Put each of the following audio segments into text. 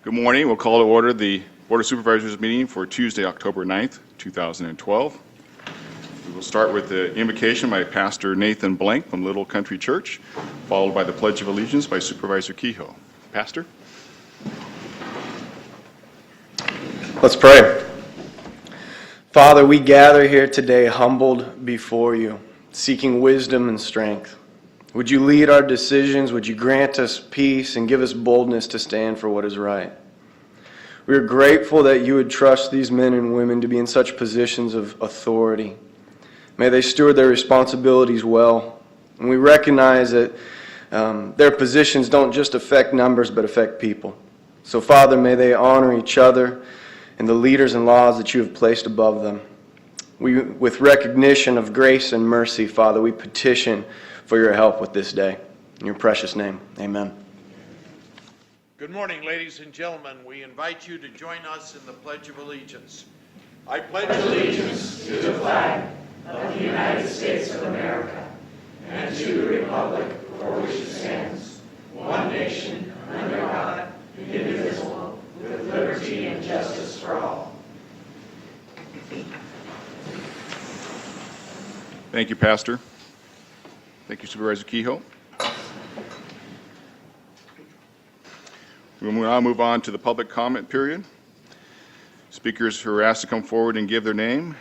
Good morning. We'll call to order the Board of Supervisors meeting for Tuesday, October 9th, 2012. We will start with the invocation by Pastor Nathan Blank from Little Country Church, followed by the Pledge of Allegiance by Supervisor Kehoe. Pastor? Let's pray. Father, we gather here today humbled before you, seeking wisdom and strength. Would you lead our decisions? Would you grant us peace and give us boldness to stand for what is right? We are grateful that you would trust these men and women to be in such positions of authority. May they steward their responsibilities well. And we recognize that their positions don't just affect numbers, but affect people. So, Father, may they honor each other and the leaders and laws that you have placed above them. With recognition of grace and mercy, Father, we petition for your help with this day. In your precious name, amen. Good morning, ladies and gentlemen. We invite you to join us in the Pledge of Allegiance. I pledge allegiance to the flag of the United States of America and to the republic for which it stands, one nation, under God, indivisible, with liberty and justice for all. Thank you, Pastor. Thank you, Supervisor Kehoe. We will now move on to the public comment period. Speakers who are asked to come forward and give their name.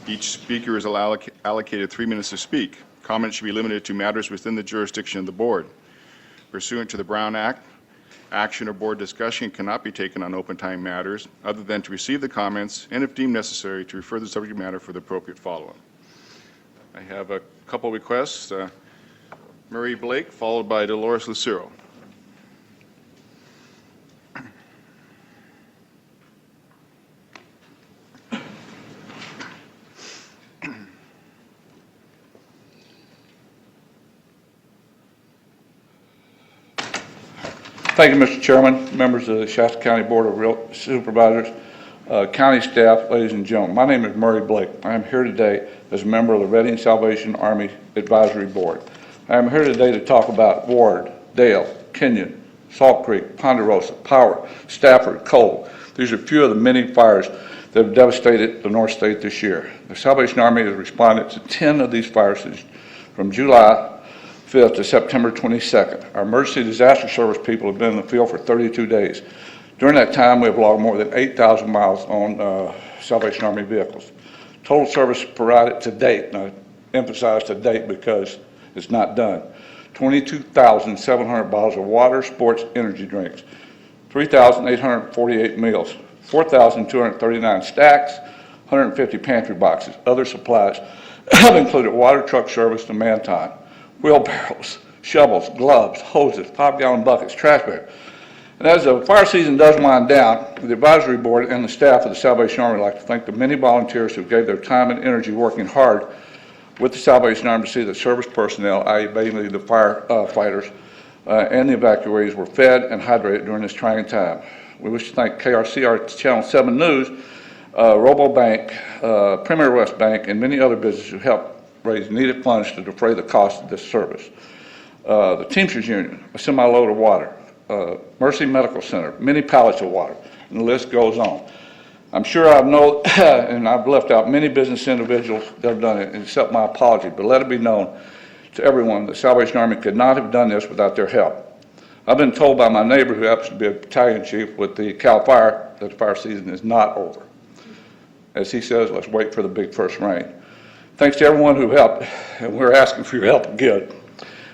Each speaker is allocated 3 minutes to speak. Comments should be limited to matters within the jurisdiction of the board. Pursuant to the Brown Act, action or board discussion cannot be taken on open time matters other than to receive the comments and, if deemed necessary, to refer the subject matter for the appropriate follow-up. I have a couple requests. Murray Blake, followed by Dolores Lucero. Thank you, Mr. Chairman, members of the Shasta County Board of Supervisors, county staff, ladies and gentlemen. My name is Murray Blake. I am here today as a member of the Reading Salvation Army Advisory Board. I am here today to talk about Ward, Dale, Kenyon, Salt Creek, Ponderosa, Power, Stafford, Cole. These are a few of the many fires that have devastated the North State this year. The Salvation Army has responded to 10 of these fires from July 5th to September 22nd. Our emergency disaster service people have been in the field for 32 days. During that time, we have logged more than 8,000 miles on Salvation Army vehicles. Total service provided to date, and I emphasize to date because it's not done, 22,700 bottles of water, sports, energy drinks, 3,848 meals, 4,239 stacks, 150 pantry boxes. Other supplies have included water truck service to man time, wheelbarrows, shovels, gloves, hoses, 5-gallon buckets, trash bags. And as the fire season does wind down, the advisory board and the staff of the Salvation Army would like to thank the many volunteers who gave their time and energy working hard with the Salvation Army to see that service personnel, i.e. mainly the firefighters and the evacuees, were fed and hydrated during this trying time. We wish to thank KRCR Channel 7 News, RoboBank, Premier West Bank, and many other businesses who helped raise needed funds to defray the cost of this service. The Teamsters Union, a semi-load of water, Mercy Medical Center, many pallets of water, and the list goes on. I'm sure I know, and I've left out many business individuals that have done it, and accept my apology, but let it be known to everyone that Salvation Army could not have done this without their help. I've been told by my neighbor, who happens to be a battalion chief with the Cal Fire, that the fire season is not over. As he says, let's wait for the big first rain. Thanks to everyone who helped, and we're asking for your help again.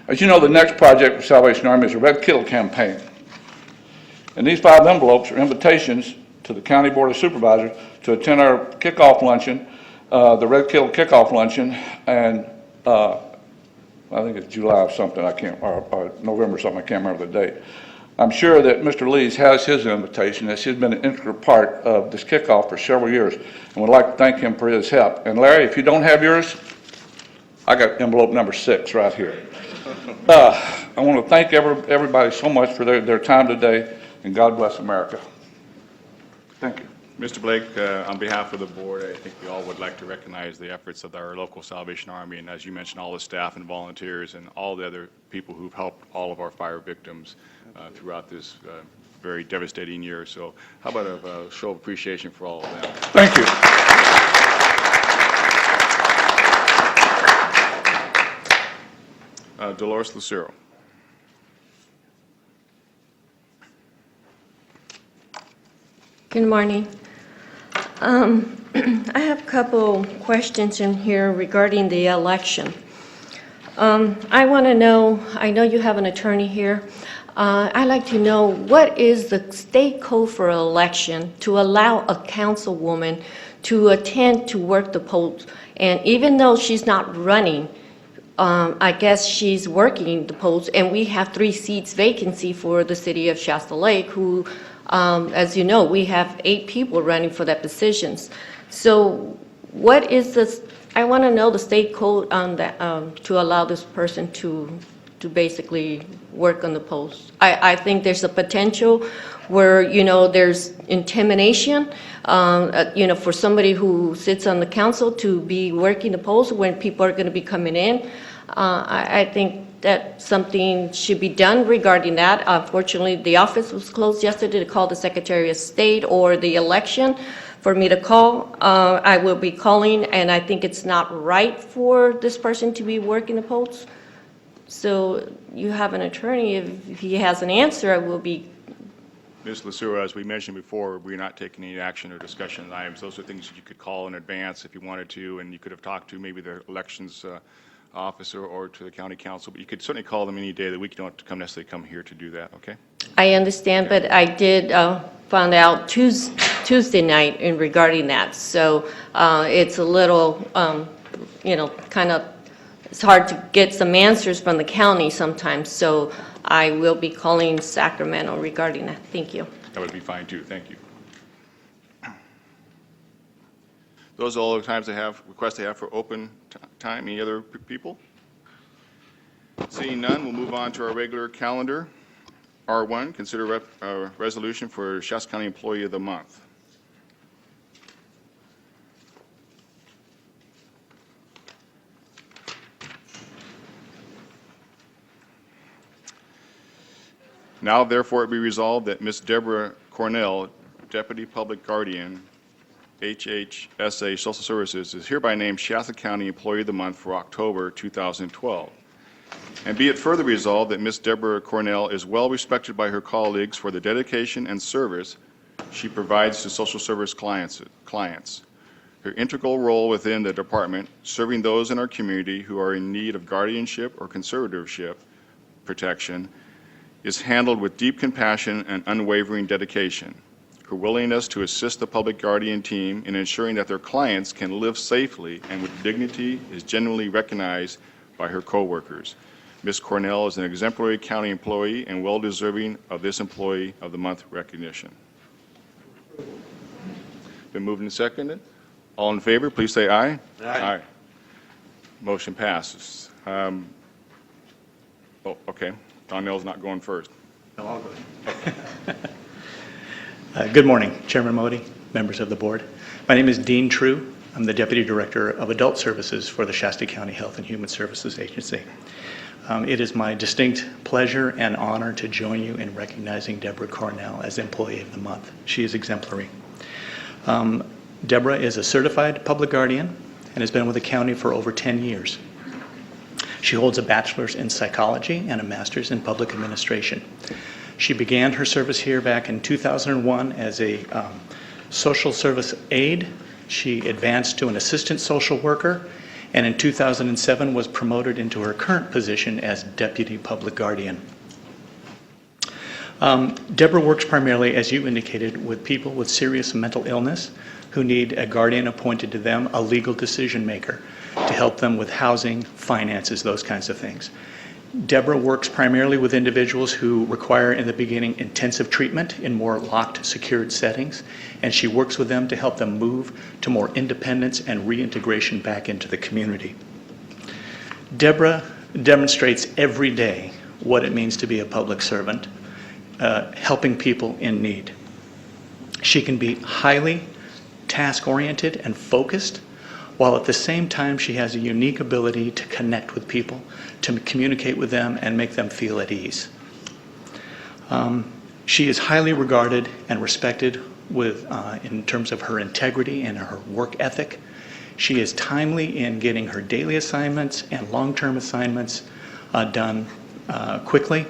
As you know, the next project for Salvation Army is a Red Kittle campaign. And these 5 envelopes are invitations to the County Board of Supervisors to attend our kickoff luncheon, the Red Kittle kickoff luncheon, and I think it's July of something, or November something, I can't remember the date. I'm sure that Mr. Lees has his invitation, as he's been an integral part of this kickoff for several years, and would like to thank him for his help. And Larry, if you don't have yours, I got envelope number 6 right here. I want to thank everybody so much for their time today, and God bless America. Thank you. Mr. Blake, on behalf of the board, I think we all would like to recognize the efforts of our local Salvation Army, and as you mentioned, all the staff and volunteers and all the other people who've helped all of our fire victims throughout this very devastating year. So how about a show of appreciation for all of them? Thank you. Dolores Lucero. Good morning. I have a couple questions in here regarding the election. I want to know, I know you have an attorney here. I'd like to know what is the state code for election to allow a councilwoman to attend to work the polls? And even though she's not running, I guess she's working the polls, and we have 3 seats vacancy for the city of Shasta Lake, who, as you know, we have 8 people running for that positions. So what is this, I want to know the state code on that, to allow this person to basically work on the polls. I think there's a potential where, you know, there's intimidation, you know, for somebody who sits on the council to be working the polls when people are going to be coming in. I think that something should be done regarding that. Unfortunately, the office was closed yesterday to call the Secretary of State or the election for me to call. I will be calling, and I think it's not right for this person to be working the polls. So you have an attorney. If he has an answer, I will be. Ms. Lucero, as we mentioned before, we're not taking any action or discussion on items. Those are things that you could call in advance if you wanted to, and you could have talked to maybe the elections officer or to the county council, but you could certainly call them any day of the week. You don't have to necessarily come here to do that, okay? I understand, but I did find out Tuesday night in regarding that. So it's a little, you know, kind of, it's hard to get some answers from the county sometimes. So I will be calling Sacramento regarding that. Thank you. That would be fine too, thank you. Those are all the times requests I have for open time. Any other people? Seeing none, we'll move on to our regular calendar. R1, consider resolution for Shasta County Employee of the Month. Now, therefore, it be resolved that Ms. Deborah Cornell, Deputy Public Guardian, HHSA Social Services, is hereby named Shasta County Employee of the Month for October 2012. And be it further resolved that Ms. Deborah Cornell is well respected by her colleagues for the dedication and service she provides to social service clients. Her integral role within the department, serving those in our community who are in need of guardianship or conservatorship protection, is handled with deep compassion and unwavering dedication. Her willingness to assist the public guardian team in ensuring that their clients can live safely and with dignity is genuinely recognized by her coworkers. Ms. Cornell is an exemplary county employee and well-deserving of this Employee of the Month recognition. Been moved and seconded. All in favor, please say aye. Aye. Motion passes. Oh, okay. Donnell's not going first. No, I'll go. Good morning, Chairman Modi, members of the board. My name is Dean True. I'm the Deputy Director of Adult Services for the Shasta County Health and Human Services Agency. It is my distinct pleasure and honor to join you in recognizing Deborah Cornell as Employee of the Month. She is exemplary. Deborah is a certified public guardian and has been with the county for over 10 years. She holds a bachelor's in psychology and a master's in public administration. She began her service here back in 2001 as a social service aide. She advanced to an assistant social worker, and in 2007 was promoted into her current position as deputy public guardian. Deborah works primarily, as you indicated, with people with serious mental illness who need a guardian appointed to them, a legal decision maker, to help them with housing, finances, those kinds of things. Deborah works primarily with individuals who require, in the beginning, intensive treatment in more locked, secured settings, and she works with them to help them move to more independence and reintegration back into the community. Deborah demonstrates every day what it means to be a public servant, helping people in need. She can be highly task-oriented and focused, while at the same time she has a unique ability to connect with people, to communicate with them and make them feel at ease. She is highly regarded and respected in terms of her integrity and her work ethic. She is timely in getting her daily assignments and long-term assignments done quickly.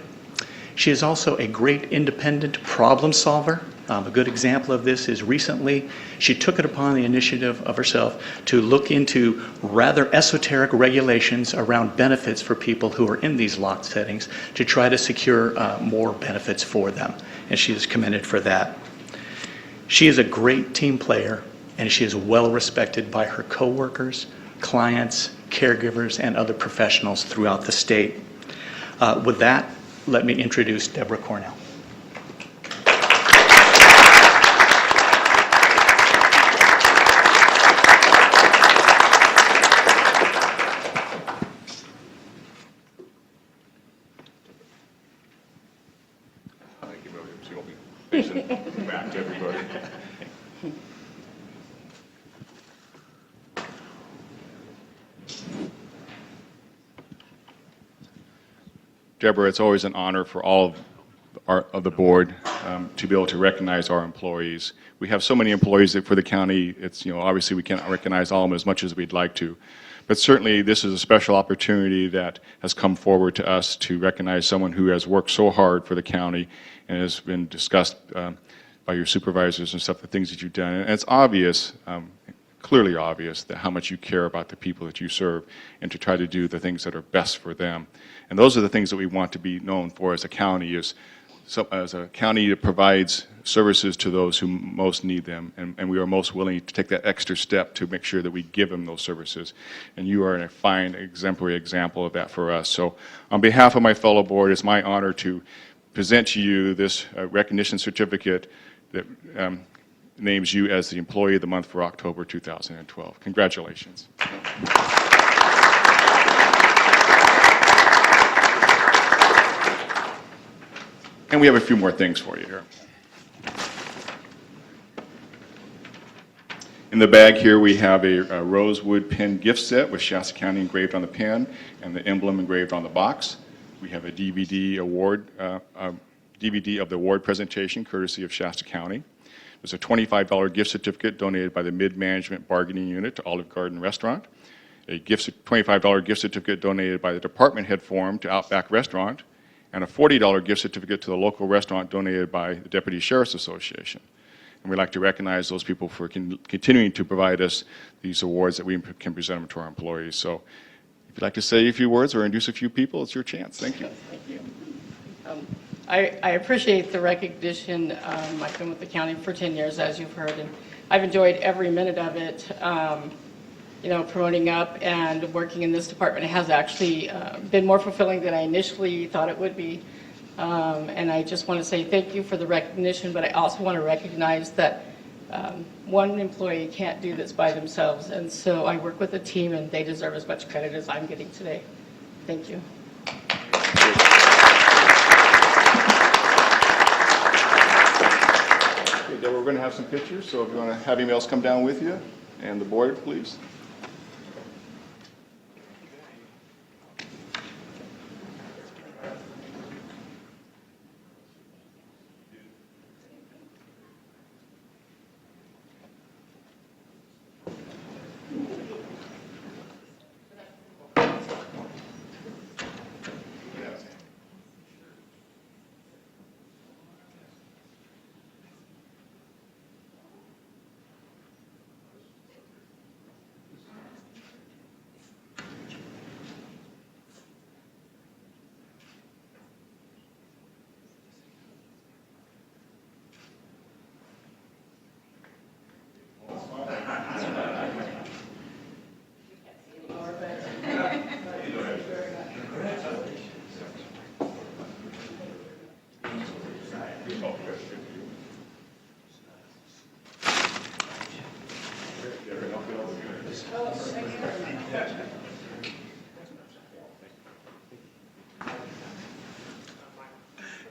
She is also a great independent problem solver. A good example of this is recently she took it upon the initiative of herself to look into rather esoteric regulations around benefits for people who are in these locked settings to try to secure more benefits for them, and she is commended for that. She is a great team player, and she is well respected by her coworkers, clients, caregivers, and other professionals throughout the state. With that, let me introduce Deborah Cornell. Thank you, William. So you'll be facing back to everybody. Deborah, it's always an honor for all of the board to be able to recognize our employees. We have so many employees that for the county, it's, obviously we can't recognize all of them as much as we'd like to. But certainly this is a special opportunity that has come forward to us to recognize someone who has worked so hard for the county and has been discussed by your supervisors and stuff, the things that you've done. And it's obvious, clearly obvious, that how much you care about the people that you serve and to try to do the things that are best for them. And those are the things that we want to be known for as a county, as a county that provides services to those who most need them, and we are most willing to take that extra step to make sure that we give them those services. And you are a fine, exemplary example of that for us. So on behalf of my fellow board, it's my honor to present to you this recognition certificate that names you as the Employee of the Month for October 2012. Congratulations. And we have a few more things for you here. In the bag here we have a rosewood pen gift set with Shasta County engraved on the pen and the emblem engraved on the box. We have a DVD of the award presentation courtesy of Shasta County. There's a $25 gift certificate donated by the Mid-Management Bargaining Unit to Olive Garden Restaurant. A $25 gift certificate donated by the Department Head Forum to Outback Restaurant. And a $40 gift certificate to the local restaurant donated by the Deputy Sheriff's Association. And we'd like to recognize those people for continuing to provide us these awards that we can present them to our employees. So if you'd like to say a few words or introduce a few people, it's your chance. Thank you. Thank you. I appreciate the recognition. I've been with the county for 10 years, as you've heard, and I've enjoyed every minute of it. Promoting up and working in this department has actually been more fulfilling than I initially thought it would be. And I just want to say thank you for the recognition, but I also want to recognize that one employee can't do this by themselves. And so I work with a team, and they deserve as much credit as I'm getting today. Thank you. Okay, Deborah, we're going to have some pictures, so if you want to have anybody else come down with you, and the board, please.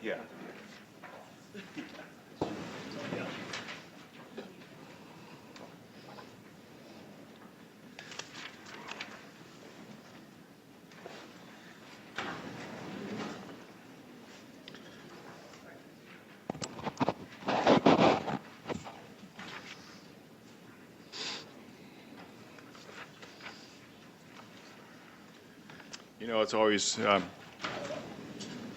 Yeah. You know, it's always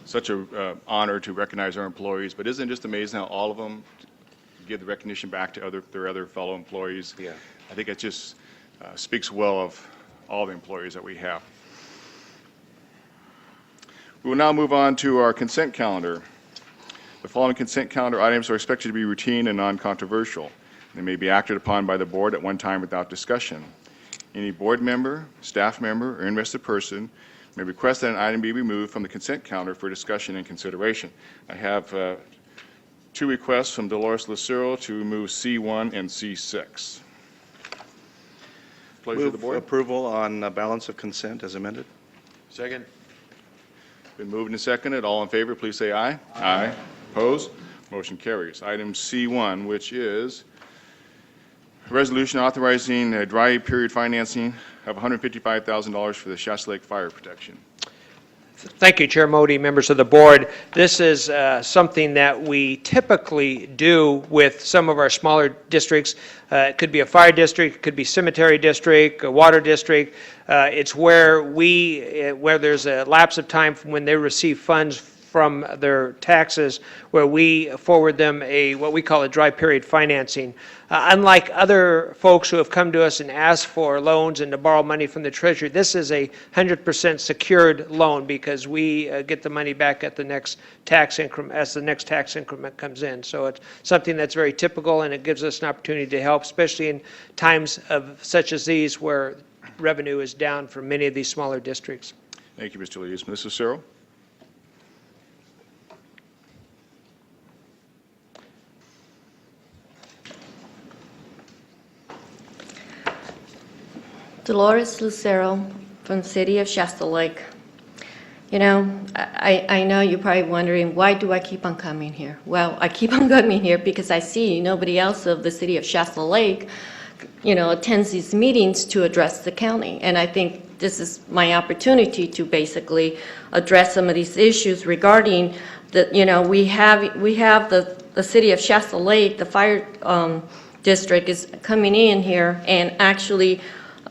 such a honor to recognize our employees, but isn't it just amazing how all of them give the recognition back to their other fellow employees? Yeah. I think it just speaks well of all the employees that we have. We will now move on to our consent calendar. The following consent calendar items are expected to be routine and non-controversial. They may be acted upon by the board at one time without discussion. Any board member, staff member, or interested person may request that an item be removed from the consent calendar for discussion and consideration. I have two requests from Dolores Lucero to remove C1 and C6. Pleasure of the Move board. approval on balance of consent as amended. Second? Been moved and seconded. All in favor, please say aye. Aye. Opposed? Motion carries. Item C1, which is a resolution authorizing a dry period financing of $155,000 for the Shasta Lake fire protection. Thank you, Chair Modi, members of the board. This is something that we typically do with some of our smaller districts. It could be a fire district, it could be cemetery district, a water district. It's where there's a lapse of time from when they receive funds from their taxes, where we forward them what we call a dry period financing. Unlike other folks who have come to us and asked for loans and to borrow money from the Treasury, this is a 100% secured loan because we get the money back at the next tax increment as the next tax increment comes in. So it's something that's very typical, and it gives us an opportunity to help, especially in times such as these where revenue is down for many of these smaller districts. Thank you, Mr. Lees. Mrs. Searle? Dolores Lucero from the city of Shasta Lake. You know, I know you're probably wondering, why do I keep on coming here? Well, I keep on coming here because I see nobody else of the city of Shasta Lake, you know, attends these meetings to address the county. And I think this is my opportunity to basically address some of these issues regarding the, you know, we have the city of Shasta Lake, the fire district is coming in here and actually,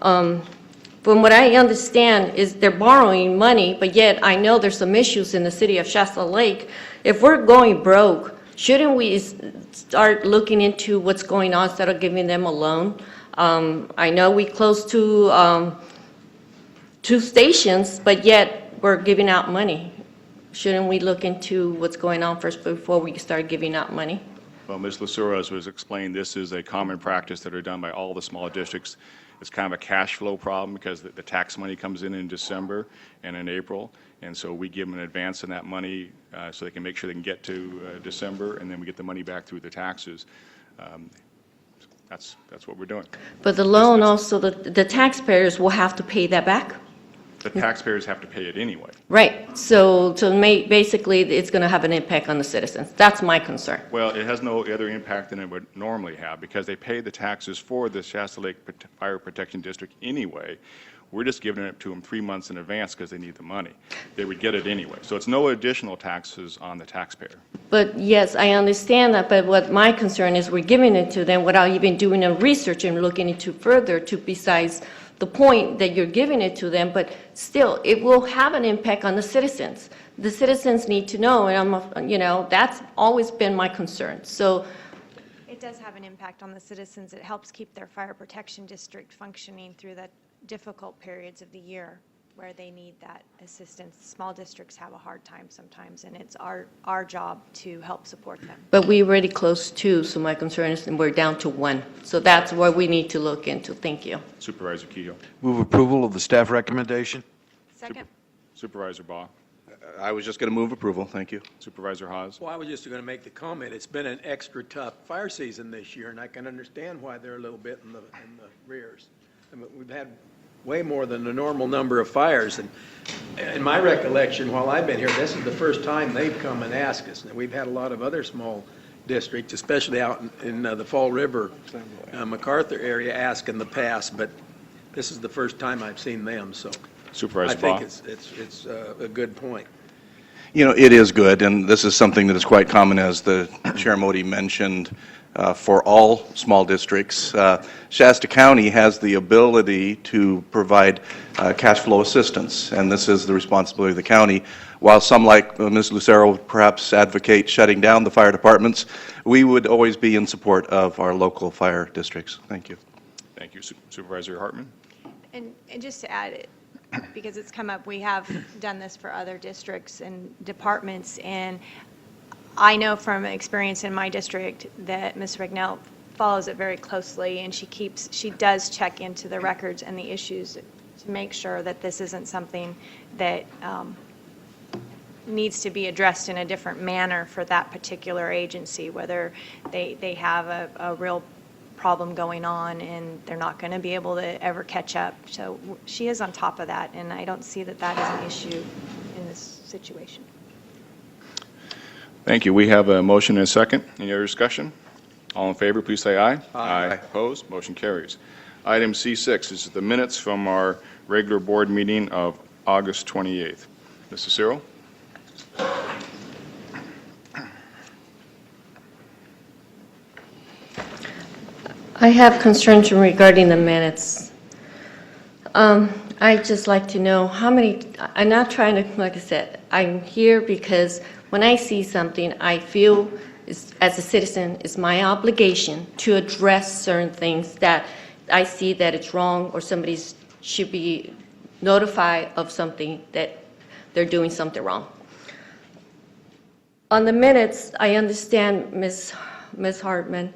from what I understand is they're borrowing money, but yet I know there's some issues in the city of Shasta Lake. If we're going broke, shouldn't we start looking into what's going on instead of giving them a loan? I know we close two stations, but yet we're giving out money. Shouldn't we look into what's going on first before we start giving out money? Well, Ms. Lucero, as was explained, this is a common practice that are done by all the small districts. It's kind of a cash flow problem because the tax money comes in December and in April, and so we give them an advance on that money so they can make sure they can get to December, and then we get the money back through the taxes. That's what we're doing. But the loan also, the taxpayers will have to pay that back? The taxpayers have to pay it anyway. Right, so basically, it's going to have an impact on the citizens. That's my concern. Well, it has no other impact than it would normally have because they pay the taxes for the Shasta Lake Fire Protection District anyway. We're just giving it to them 3 months in advance because they need the money. They would get it anyway. So it's no additional taxes on the taxpayer. But yes, I understand that, but what my concern is we're giving it to them without even doing a research and looking into further to besides the point that you're giving it to them, but still, it will have an impact on the citizens. The citizens need to know, and you know, that's always been my concern. So it does have an impact on the citizens. It helps keep their fire protection district functioning through the difficult periods of the year where they need that assistance. Small districts have a hard time sometimes, and it's our job to help support them. But we already closed 2, so my concern is we're down to 1. So that's what we need to look into. Thank you. Supervisor Kehoe. Move approval of the staff recommendation. Second. Supervisor Baugh. I was just going to move approval. Thank you. Supervisor Haas. Well, I was just going to make the comment, it's been an extra tough fire season this year, and I can understand why they're a little bit in the rears. I mean, we've had way more than the normal number of fires, and in my recollection, while I've been here, this is the first time they've come and asked us. And we've had a lot of other small districts, especially out in the Fall River, MacArthur area, ask in the past, but this is the first time I've seen them, so Supervisor I think Baugh. it's a good point. You know, it is good, and this is something that is quite common, as the Chair Modi mentioned. for all small districts. Shasta County has the ability to provide cash flow assistance, and this is the responsibility of the county. While some, like Ms. Lucero, would perhaps advocate shutting down the fire departments, we would always be in support of our local fire districts. Thank you. Thank you, Supervisor Hartman. And just to add, because it's come up, we have done this for other districts and departments, and I know from experience in my district that Ms. Rignell follows it very closely, and she does check into the records and the issues to make sure that this isn't something that needs to be addressed in a different manner for that particular agency, whether they have a real problem going on and they're not going to be able to ever catch up. So she is on top of that, and I don't see that that is an issue in this situation. Thank you. We have a motion and a second. Any other discussion? All in favor, please say aye. Aye. Opposed? Motion carries. Item C6 is the minutes from our regular board meeting of August 28th. Mr. Cyril? I have concerns regarding the minutes. I'd just like to know how many, I'm not trying to, like I said, I'm here because when I see something, I feel as a citizen, it's my obligation to address certain things that I see that it's wrong, or somebody should be notified of something that they're doing something wrong. On the minutes, I understand, Ms. Hartman,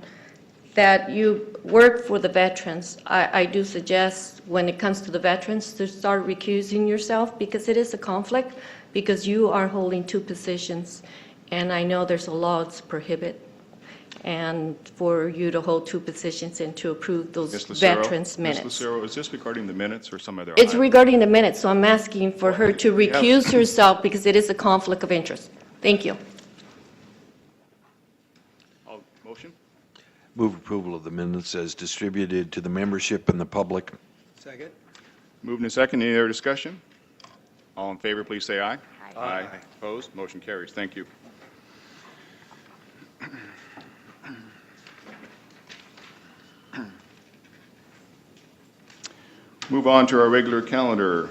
that you work for the veterans. I do suggest when it comes to the veterans to start recusing yourself, because it is a conflict, because you are holding two positions, and I know there's a law that's prohibit and for you to hold two positions and to approve those veterans' minutes. Ms. Lucero, is this regarding the minutes or some other It's item? regarding the minutes, so I'm asking for her to recuse herself because it is a conflict of interest. Thank you. Motion? Move approval of the minutes as distributed to the membership and the public. Second? Moved and second. Any other discussion? All in favor, please say aye. Aye. Opposed? Motion carries. Thank you. Move on to our regular calendar.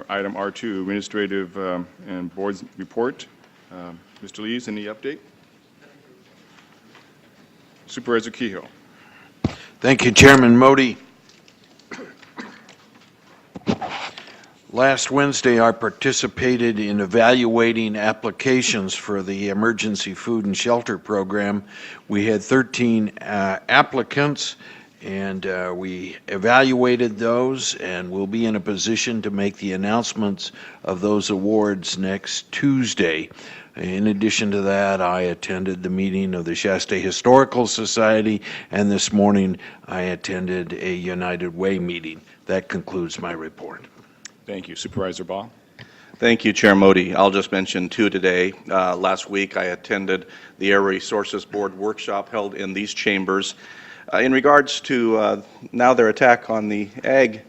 Item R2, Administrative and Board's Report. Mr. Lees, any update? Supervisor Kehoe. Thank you, Chairman Modi. Last Wednesday, I participated in evaluating applications for the Emergency Food and Shelter Program. We had 13 applicants, and we evaluated those, and we'll be in a position to make the announcements of those awards next Tuesday. In addition to that, I attended the meeting of the Shasta Historical Society, and this morning I attended a United Way meeting. That concludes my report. Thank you. Supervisor Baugh. Thank you, Chair Modi. I'll just mention two today. Last week, I attended the Air Resources Board workshop held in these chambers. In regards to now their attack on the ag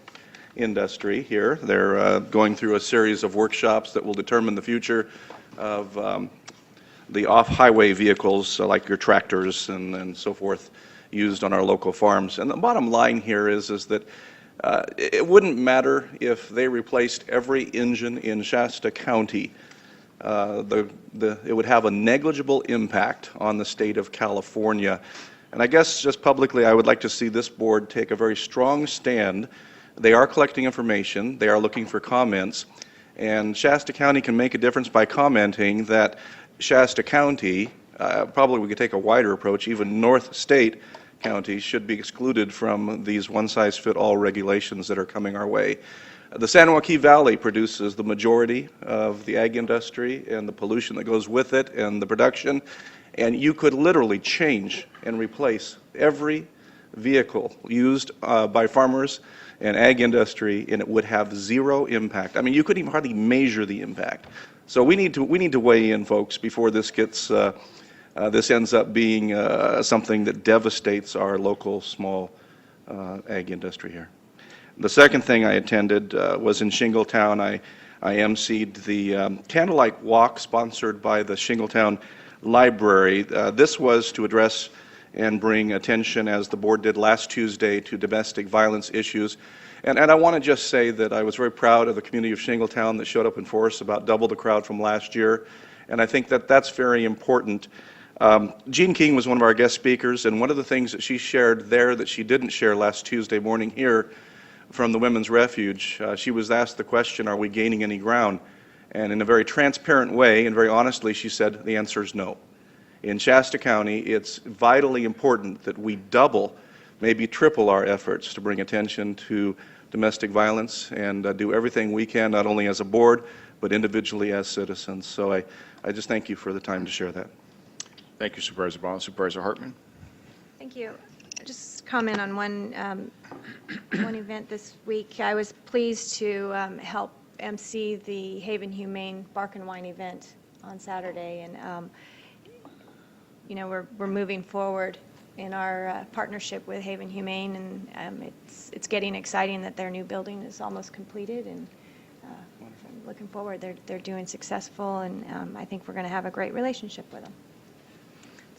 industry here, they're going through a series of workshops that will determine the future of the off-highway vehicles like your tractors and so forth used on our local farms. And the bottom line here is that it wouldn't matter if they replaced every engine in Shasta County. It would have a negligible impact on the state of California. And I guess just publicly, I would like to see this board take a very strong stand. They are collecting information. They are looking for comments. And Shasta County can make a difference by commenting that Shasta County, probably we could take a wider approach, even North State counties should be excluded from these one-size-fit-all regulations that are coming our way. The San Joaquin Valley produces the majority of the ag industry and the pollution that goes with it and the production, and you could literally change and replace every vehicle used by farmers and ag industry, and it would have zero impact. I mean, you couldn't even hardly measure the impact. So we need to weigh in, folks, before this gets this ends up being something that devastates our local small ag industry here. The second thing I attended was in Shingletown. I emceed the candlelight walk sponsored by the Shingletown Library. This was to address and bring attention, as the board did last Tuesday, to domestic violence issues. And I want to just say that I was very proud of the community of Shingletown that showed up in force, about double the crowd from last year, and I think that that's very important. Jean King was one of our guest speakers, and one of the things that she shared there that she didn't share last Tuesday morning here from the Women's Refuge, she was asked the question, are we gaining any ground? And in a very transparent way and very honestly, she said the answer is no. In Shasta County, it's vitally important that we double, maybe triple our efforts to bring attention to domestic violence and do everything we can, not only as a board, but individually as citizens. So I just thank you for the time to share that. Thank you, Supervisor Ball. Supervisor Hartman? Thank you. Just comment on one event this week. I was pleased to help MC the Haven Humane Bark and Wine event on Saturday, and you know, we're moving forward in our partnership with Haven Humane, and it's getting exciting that their new building is almost completed, and I'm looking forward. They're doing successful, and I think we're going to have a great relationship with them.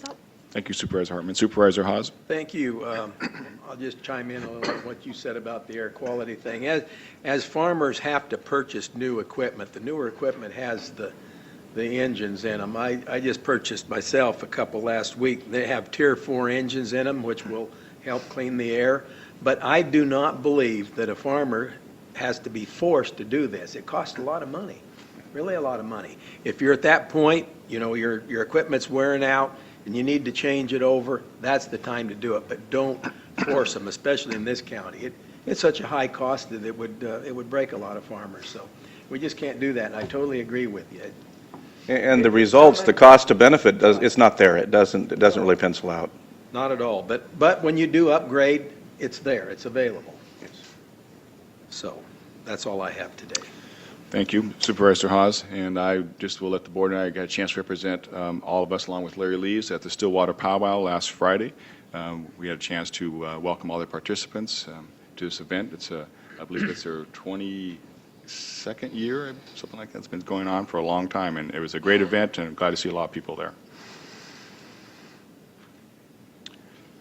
So. Thank you, Supervisor Hartman. Supervisor Haas? Thank you. I'll just chime in a little on what you said about the air quality thing. As farmers have to purchase new equipment, the newer equipment has the engines in them. I just purchased myself a couple last week. They have Tier 4 engines in them, which will help clean the air. But I do not believe that a farmer has to be forced to do this. It costs a lot of money, really a lot of money. If you're at that point, you know, your equipment's wearing out and you need to change it over, that's the time to do it. But don't force them, especially in this county. It's such a high cost that it would break a lot of farmers. So we just can't do that, and I totally agree with you. And the results, the cost to benefit, it's not there. It doesn't really pencil out. Not at all. But when you do upgrade, it's there. It's available. Yes. So that's all I have today. Thank you, Supervisor Haas. And I just will let the board know I got a chance to represent all of us, along with Larry Lees, at the Stillwater Powwow last Friday. We had a chance to welcome all the participants to this event. It's I believe it's their 22nd year, something like that. It's been going on for a long time, and it was a great event, and I'm glad to see a lot of people there.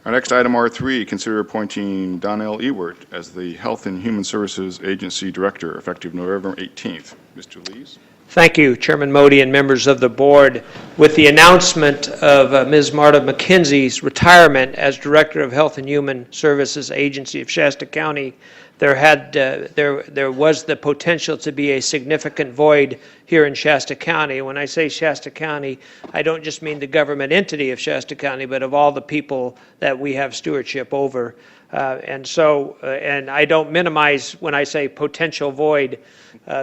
Our next item, R3, consider appointing Donnell Ewert as the Health and Human Services Agency Director, effective November 18th. Mr. Lees? Thank you, Chairman Modi and members of the board. With the announcement of Ms. Marta McKenzie's retirement as Director of Health and Human Services Agency of Shasta County, there was the potential to be a significant void here in Shasta County. When I say Shasta County, I don't just mean the government entity of Shasta County, but of all the people that we have stewardship over. And I don't minimize when I say potential void,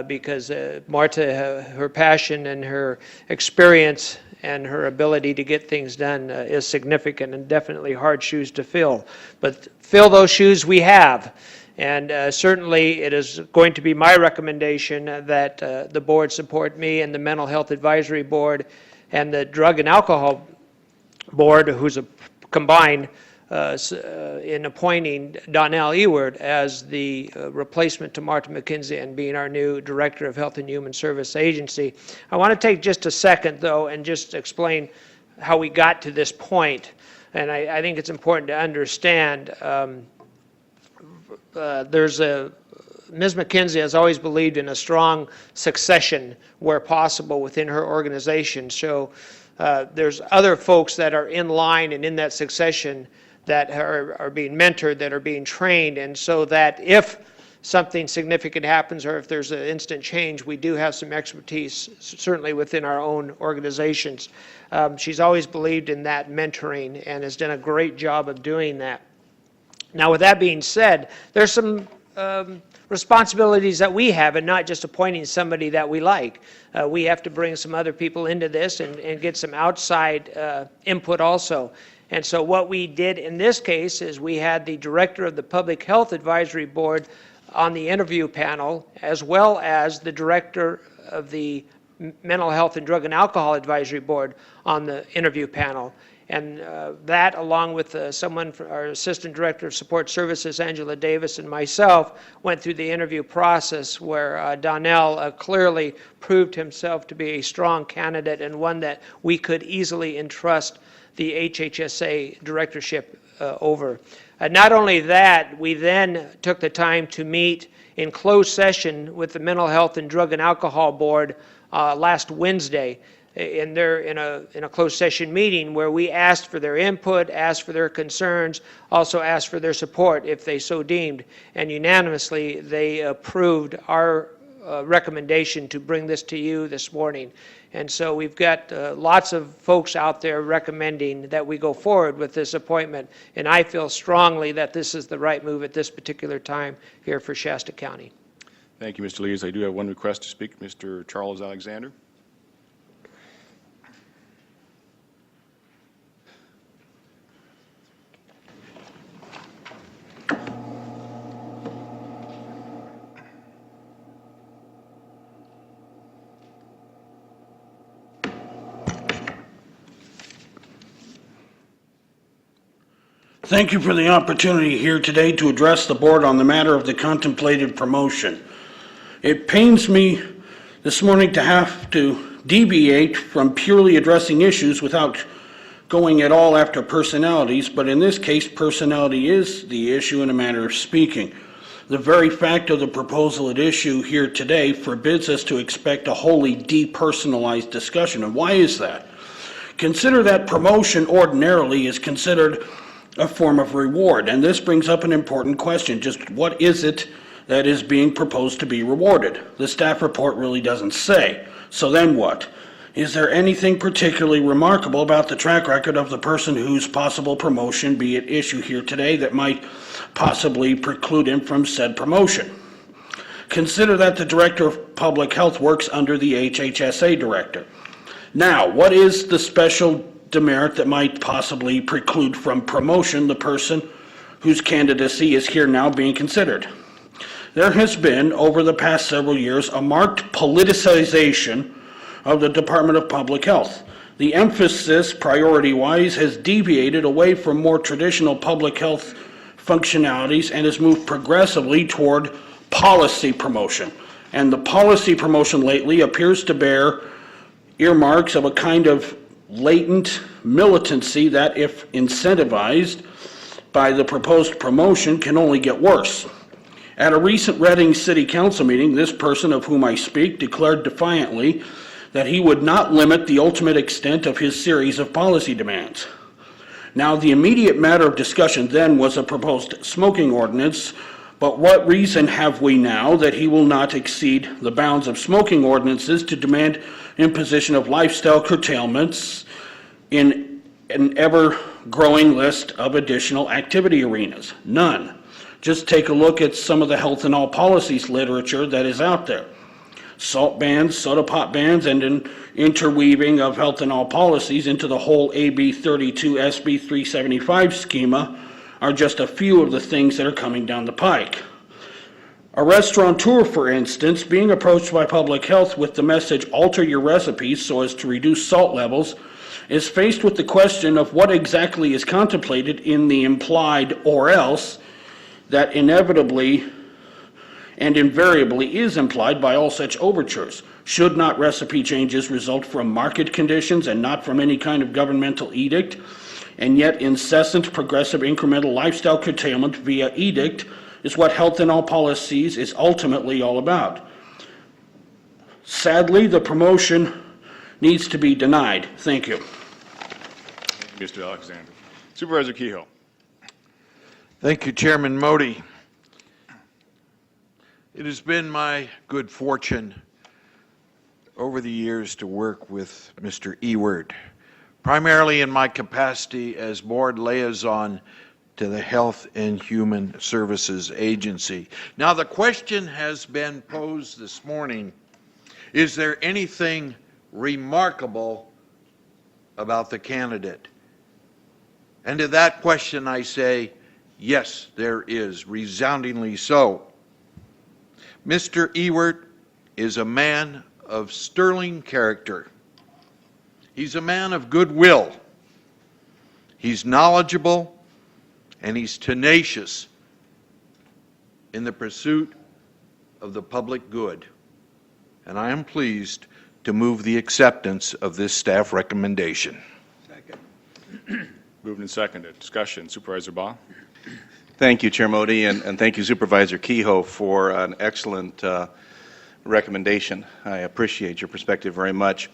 because Marta, her passion and her experience and her ability to get things done is significant and definitely hard shoes to fill. But fill those shoes we have. And certainly it is going to be my recommendation that the board support me and the Mental Health Advisory Board and the Drug and Alcohol Board, who's combined in appointing Donnell Ewert as the replacement to Marta McKenzie and being our new Director of Health and Human Service Agency. I want to take just a second, though, and just explain how we got to this point. And I think it's important to understand Ms. McKenzie has always believed in a strong succession where possible within her organization. So there's other folks that are in line and in that succession that are being mentored, that are being trained, and so that if something significant happens or if there's an instant change, we do have some expertise, certainly within our own organizations. She's always believed in that mentoring and has done a great job of doing that. Now, with that being said, there's some responsibilities that we have, and not just appointing somebody that we like. We have to bring some other people into this and get some outside input also. And so what we did in this case is we had the Director of the Public Health Advisory Board on the interview panel, as well as the Director of the Mental Health and Drug and Alcohol Advisory Board on the interview panel. And that, along with someone, our Assistant Director of Support Services, Angela Davis, and myself, went through the interview process where Donnell clearly proved himself to be a strong candidate and one that we could easily entrust the HHSA directorship over. Not only that, we then took the time to meet in closed session with the Mental Health and Drug and Alcohol Board last Wednesday in a closed session meeting where we asked for their input, asked for their concerns, also asked for their support if they so deemed, and unanimously they approved our recommendation to bring this to you this morning. And so we've got lots of folks out there recommending that we go forward with this appointment, and I feel strongly that this is the right move at this particular time here for Shasta County. Thank you, Mr. Lees. I do have one request to speak, Mr. Charles Alexander. Thank you for the opportunity here today to address the board on the matter of the contemplated promotion. It pains me this morning to have to deviate from purely addressing issues without going at all after personalities, but in this case, personality is the issue in a manner of speaking. The very fact of the proposal at issue here today forbids us to expect a wholly depersonalized discussion. And why is that? Consider that promotion ordinarily is considered a form of reward, and this brings up an important question. Just what is it that is being proposed to be rewarded? The staff report really doesn't say. So then what? Is there anything particularly remarkable about the track record of the person whose possible promotion be at issue here today that might possibly preclude him from said promotion? Consider that the Director of Public Health works under the HHSA Director. Now, what is the special demerit that might possibly preclude from promotion the person whose candidacy is here now being considered? There has been, over the past several years, a marked politicization of the Department of Public Health. The emphasis, priority-wise, has deviated away from more traditional public health functionalities and has moved progressively toward policy promotion. And the policy promotion lately appears to bear earmarks of a kind of latent militancy that, if incentivized by the proposed promotion, can only get worse. At a recent Reading City Council meeting, this person of whom I speak declared defiantly that he would not limit the ultimate extent of his series of policy demands. Now, the immediate matter of discussion then was a proposed smoking ordinance, but what reason have we now that he will not exceed the bounds of smoking ordinances to demand imposition of lifestyle curtailments in an ever-growing list of additional activity arenas? None. Just take a look at some of the health and all policies literature that is out there. Salt bans, soda pop bans, and an interweaving of health and all policies into the whole AB 32 SB 375 schema are just a few of the things that are coming down the pike. A restaurateur, for instance, being approached by public health with the message, alter your recipes so as to reduce salt levels, is faced with the question of what exactly is contemplated in the implied or else that inevitably and invariably is implied by all such overtures. Should not recipe changes result from market conditions and not from any kind of governmental edict? And yet incessant progressive incremental lifestyle curtailment via edict is what health and all policies is ultimately all about. Sadly, the promotion needs to be denied. Thank you. Thank you, Mr. Alexander. Supervisor Kehoe. Thank you, Chairman Modi. It has been my good fortune over the years to work with Mr. Ewert, primarily in my capacity as board liaison to the Health and Human Services Agency. Now, the question has been posed this morning, is there anything remarkable about the candidate? And to that question I say, yes, there is, resoundingly so. Mr. Ewert is a man of sterling character. He's a man of goodwill. He's knowledgeable, and he's tenacious in the pursuit of the public good. And I am pleased to move the acceptance of this staff recommendation. Moved and seconded. Discussion. Supervisor Baugh? Thank you, Chair Modi, and thank you, Supervisor Kehoe, for an excellent recommendation. I appreciate your perspective very much.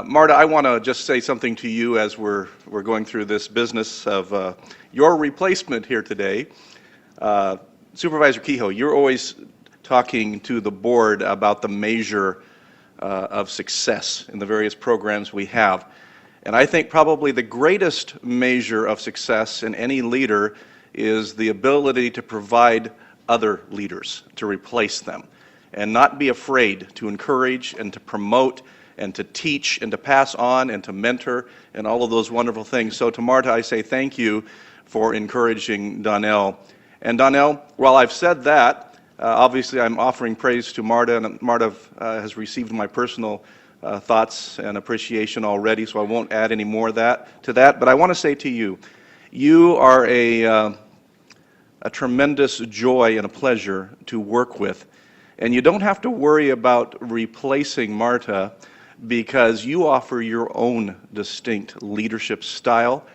Marta, I want to just say something to you as we're going through this business of your replacement here today. Supervisor Kehoe, you're always talking to the board about the measure of success in the various programs we have. And I think probably the greatest measure of success in any leader is the ability to provide other leaders, to replace them, and not be afraid to encourage and to promote and to teach and to pass on and to mentor and all of those wonderful things. So to Marta, I say thank you for encouraging Donnell. And Donnell, while I've said that, obviously I'm offering praise to Marta, and Marta has received my personal thoughts and appreciation already, so I won't add any more to that. But I want to say to you, you are a tremendous joy and a pleasure to work with. And you don't have to worry about replacing Marta because you offer your own distinct leadership style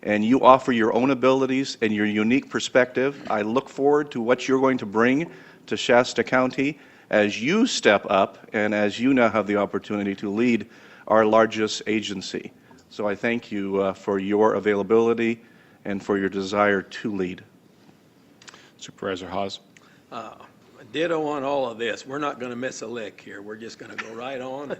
and you offer your own abilities and your unique perspective. I look forward to what you're going to bring to Shasta County as you step up and as you now have the opportunity to lead our largest agency. So I thank you for your availability and for your desire to lead. Supervisor Haas? Ditto on all of this. We're not going to miss a lick here. We're just going to go right on.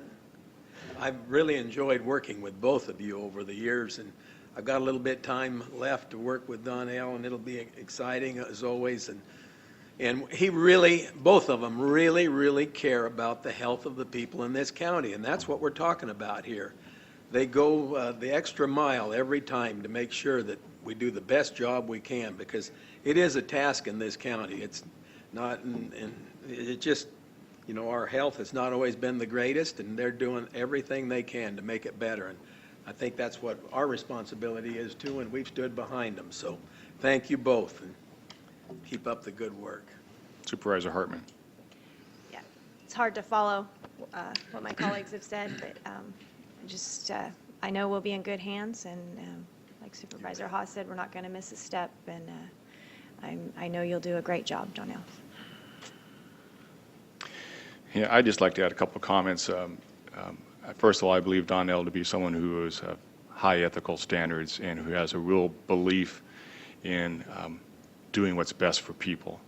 I've really enjoyed working with both of you over the years, and I've got a little bit time left to work with Donnell, and it'll be exciting as always. And he really, both of them really care about the health of the people in this county, and that's what we're talking about here. They go the extra mile every time to make sure that we do the best job we can, because it is a task in this county. It's not, and it just, you know, our health has not always been the greatest, and they're doing everything they can to make it better. And I think that's what our responsibility is too, and we've stood behind them. So thank you both, and keep up the good work. Supervisor Hartman? Yeah, it's hard to follow what my colleagues have said, but I know we'll be in good hands, and like Supervisor Haas said, we're not going to miss a step, and I know you'll do a great job, Donnell. Yeah, I'd just like to add a couple of comments. First of all, I believe Donnell to be someone who has high ethical standards and who has a real belief in doing what's best for people.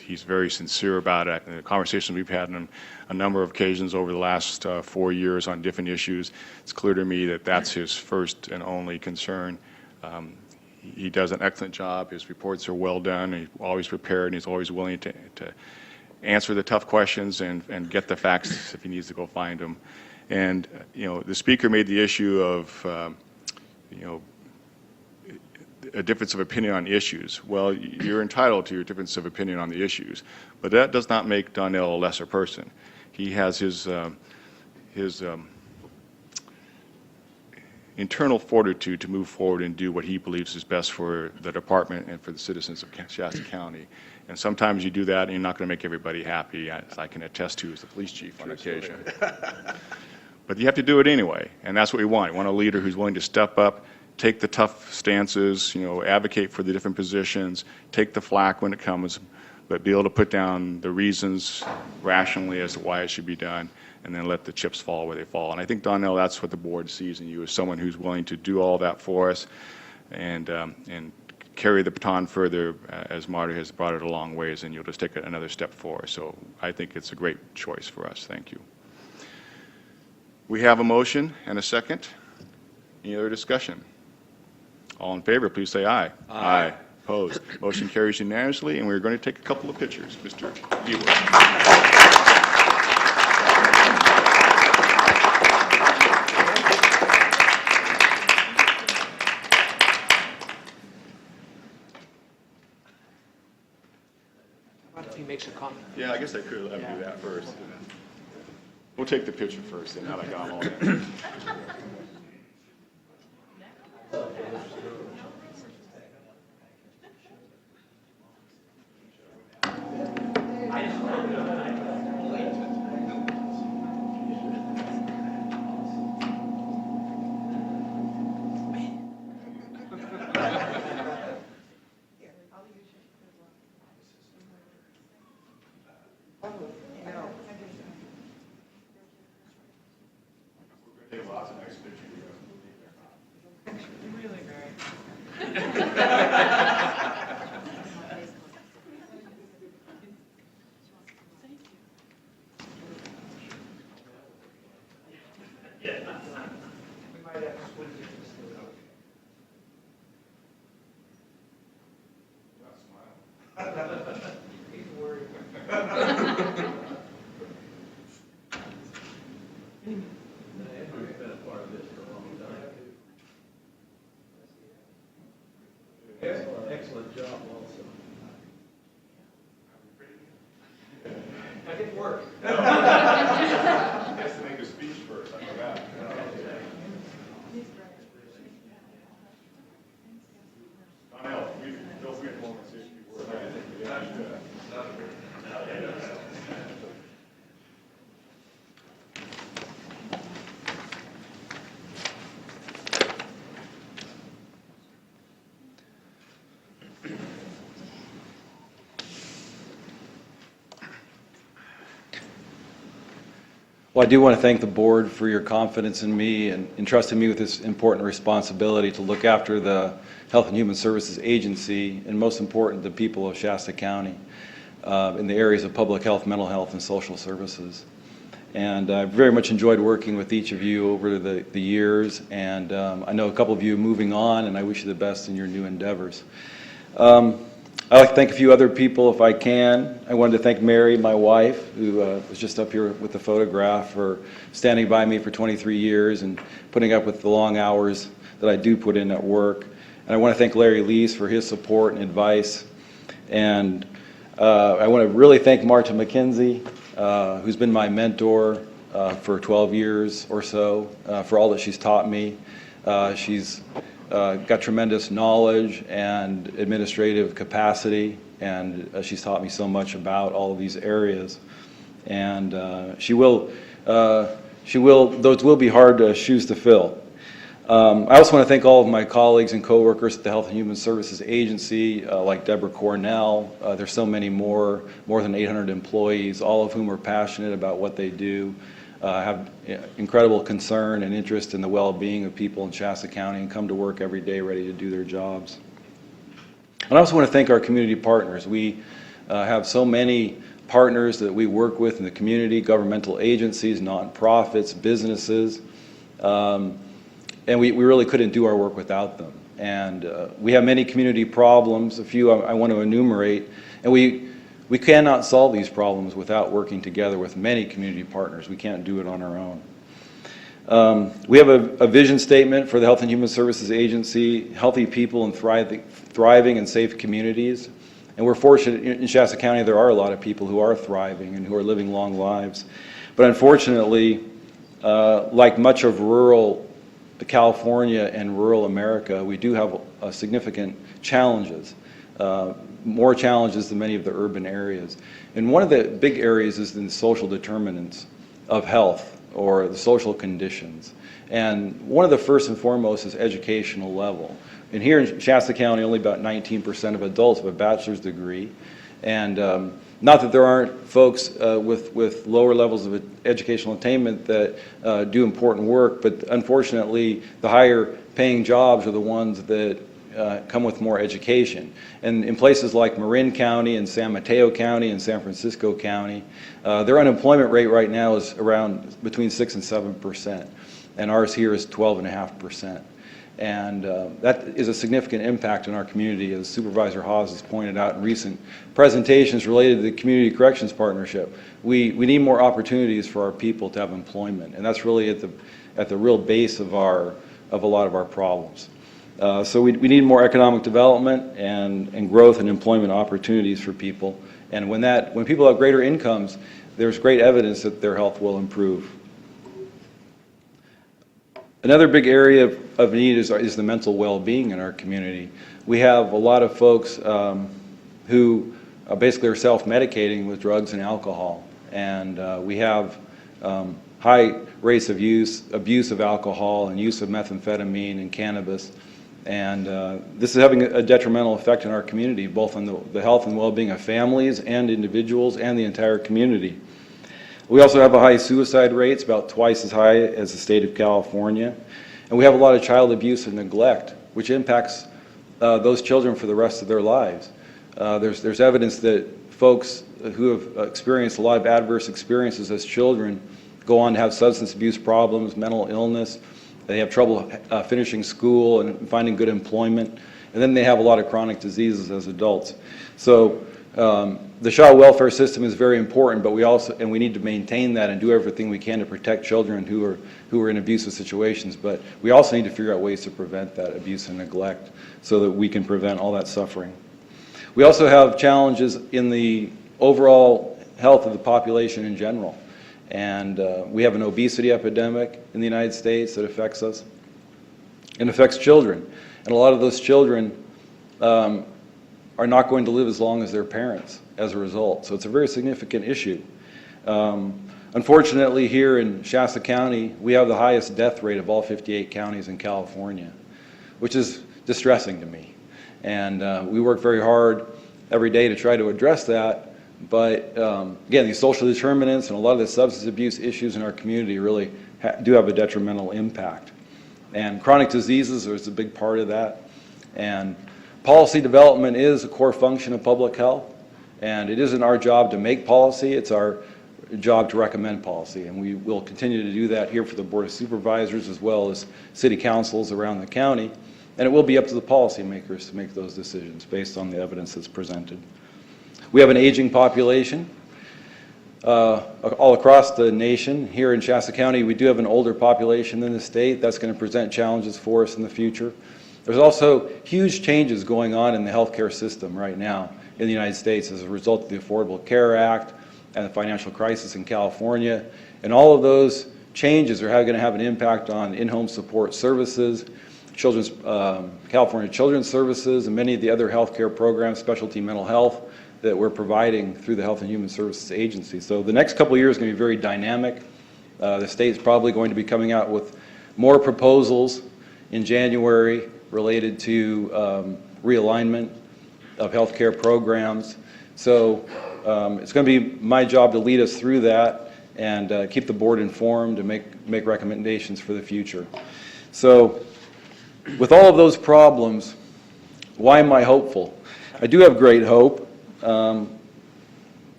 He's very sincere about it. In the conversations we've had on a number of occasions over the last 4 years on different issues, it's clear to me that that's his first and only concern. He does an excellent job. His reports are well done. He's always prepared, and he's always willing to answer the tough questions and get the facts if he needs to go find them. And, you know, the speaker made the issue of, you know, a difference of opinion on issues. Well, you're entitled to your difference of opinion on the issues, but that does not make Donnell a lesser person. He has his internal fortitude to move forward and do what he believes is best for the department and for the citizens of Shasta County. And sometimes you do that and you're not going to make everybody happy, as I can attest to as the police chief on occasion. But you have to do it anyway, and that's what we want. We want a leader who's willing to step up, take the tough stances, you know, advocate for the different positions, take the flack when it comes, but be able to put down the reasons rationally as to why it should be done, and then let the chips fall where they fall. And I think, Donnell, that's what the board sees in you, as someone who's willing to do all that for us and carry the baton further, as Marta has brought it a long ways, and you'll just take another step forward. So I think it's a great choice for us. Thank you. We have a motion and a second. Any other discussion? All in favor, please say aye. Aye. Opposed? Motion carries unanimously, and we're going to take a couple of pictures. Mr. Ewert. He makes a comment. Yeah, I guess I could let him do that first. We'll take the picture first, and now that I got them all in. Excellent job also. I didn't work. He has to make a speech first, I forgot. Donnell, feel free to come over and say a few words. Well, I do want to thank the board for your confidence in me and entrusting me with this important responsibility to look after the Health and Human Services Agency, and most important, the people of Shasta County in the areas of public health, mental health, and social services. And I've very much enjoyed working with each of you over the years, and I know a couple of you moving on, and I wish you the best in your new endeavors. I'd like to thank a few other people if I can. I wanted to thank Mary, my wife, who was just up here with the photograph, for standing by me for 23 years and putting up with the long hours that I do put in at work. And I want to thank Larry Lease for his support and advice. And I want to really thank Marta McKenzie, who's been my mentor for 12 years or so, for all that she's taught me. She's got tremendous knowledge and administrative capacity, and she's taught me so much about all of these areas. And those will be hard shoes to fill. I also want to thank all of my colleagues and coworkers at the Health and Human Services Agency, like Deborah Cornell. There's so many more than 800 employees, all of whom are passionate about what they do. Have incredible concern and interest in the well-being of people in Shasta County and come to work every day ready to do their jobs. And I also want to thank our community partners. We have so many partners that we work with in the community, governmental agencies, nonprofits, businesses, and we really couldn't do our work without them. And we have many community problems, a few I want to enumerate, and we cannot solve these problems without working together with many community partners. We can't do it on our own. We have a vision statement for the Health and Human Services Agency: healthy people and thriving and safe communities. And we're fortunate in Shasta County there are a lot of people who are thriving and who are living long lives. But unfortunately, like much of rural California and rural America, we do have significant challenges. More challenges than many of the urban areas. And one of the big areas is the social determinants of health, or the social conditions. And one of the first and foremost is educational level. And here in Shasta County, only about 19% of adults have a bachelor's degree. And not that there aren't folks with lower levels of educational attainment that do important work, but unfortunately, the higher paying jobs are the ones that come with more education. And in places like Marin County and San Mateo County and San Francisco County, their unemployment rate right now is around between 6 and 7%, and ours here is 12.5%. And that is a significant impact on our community, as Supervisor Hawes has pointed out in recent presentations related to the Community Corrections Partnership. We need more opportunities for our people to have employment, and that's really at the real base of a lot of our problems. So we need more economic development and growth and employment opportunities for people. And when people have greater incomes, there's great evidence that their health will improve. Another big area of need is the mental well-being in our community. We have a lot of folks who basically are self-medicating with drugs and alcohol. And we have high rates of abuse of alcohol and use of methamphetamine and cannabis. And this is having a detrimental effect in our community, both on the health and well-being of families and individuals and the entire community. We also have a high suicide rates, about twice as high as the state of California. And we have a lot of child abuse and neglect, which impacts those children for the rest of their lives. There's evidence that folks who have experienced a lot of adverse experiences as children go on to have substance abuse problems, mental illness. They have trouble finishing school and finding good employment. And then they have a lot of chronic diseases as adults. So the child welfare system is very important, but we need to maintain that and do everything we can to protect children who are in abusive situations. But we also need to figure out ways to prevent that abuse and neglect so that we can prevent all that suffering. We also have challenges in the overall health of the population in general. And we have an obesity epidemic in the United States that affects us and affects children. And a lot of those children are not going to live as long as their parents as a result. So it's a very significant issue. Unfortunately, here in Shasta County, we have the highest death rate of all 58 counties in California, which is distressing to me. And we work very hard every day to try to address that. But again, these social determinants and a lot of the substance abuse issues in our community really do have a detrimental impact. And chronic diseases is a big part of that. And policy development is a core function of public health. And it isn't our job to make policy, it's our job to recommend policy. And we will continue to do that here for the Board of Supervisors as well as city councils around the county. And it will be up to the policymakers to make those decisions based on the evidence that's presented. We have an aging population all across the nation. Here in Shasta County, we do have an older population than the state. That's going to present challenges for us in the future. There's also huge changes going on in the healthcare system right now in the United States as a result of the Affordable Care Act and the financial crisis in California. And all of those changes are going to have an impact on in-home support services, California Children's Services, and many of the other healthcare programs, specialty mental health, that we're providing through the Health and Human Services Agency. So the next couple of years are going to be very dynamic. The state's probably going to be coming out with more proposals in January related to realignment of healthcare programs. So it's going to be my job to lead us through that and keep the board informed and make recommendations for the future. So with all of those problems, why am I hopeful? I do have great hope.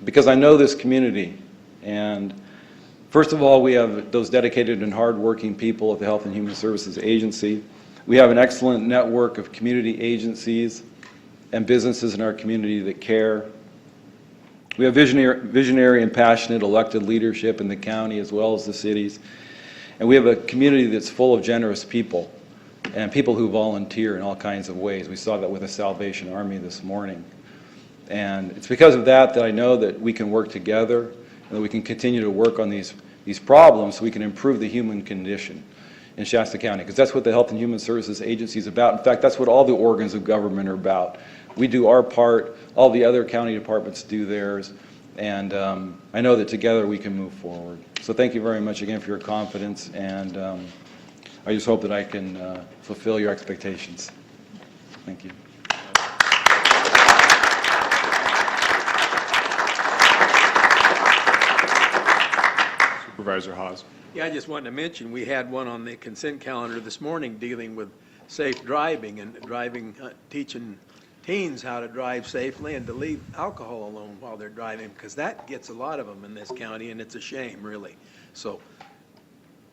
Because I know this community, and first of all, we have those dedicated and hardworking people at the Health and Human Services Agency. We have an excellent network of community agencies and businesses in our community that care. We have visionary and passionate elected leadership in the county as well as the cities. And we have a community that's full of generous people and people who volunteer in all kinds of ways. We saw that with the Salvation Army this morning. And it's because of that that I know that we can work together and that we can continue to work on these problems so we can improve the human condition in Shasta County, because that's what the Health and Human Services Agency is about. In fact, that's what all the organs of government are about. We do our part, all the other county departments do theirs, and I know that together we can move forward. So thank you very much again for your confidence, and I just hope that I can fulfill your expectations. Thank you. Supervisor Haas. Yeah, I just wanted to mention, we had one on the consent calendar this morning dealing with safe driving and teaching teens how to drive safely and to leave alcohol alone while they're driving, because that gets a lot of them in this county, and it's a shame, really. So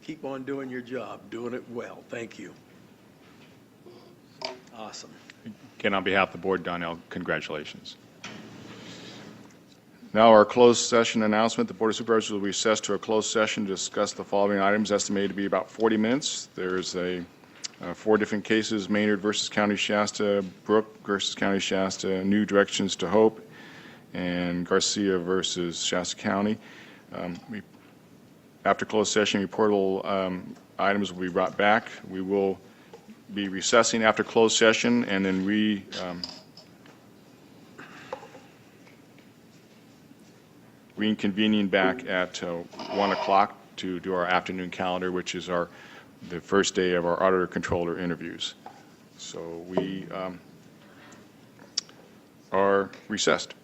keep on doing your job, doing it well. Thank you. Awesome. Again, on behalf of the board, Donnell, congratulations. Now our closed session announcement. The Board of Supervisors will recess to a closed session to discuss the following items, estimated to be about 40 minutes. There's 4 different cases: Maynard versus County Shasta, Brook versus County Shasta, New Directions to Hope, and Garcia versus Shasta County. After closed session, reportable items will be brought back. We will be recessing after closed session and then reconvening back at 1 o'clock to do our afternoon calendar, which is the first day of our auditor controller interviews. So we are recessed.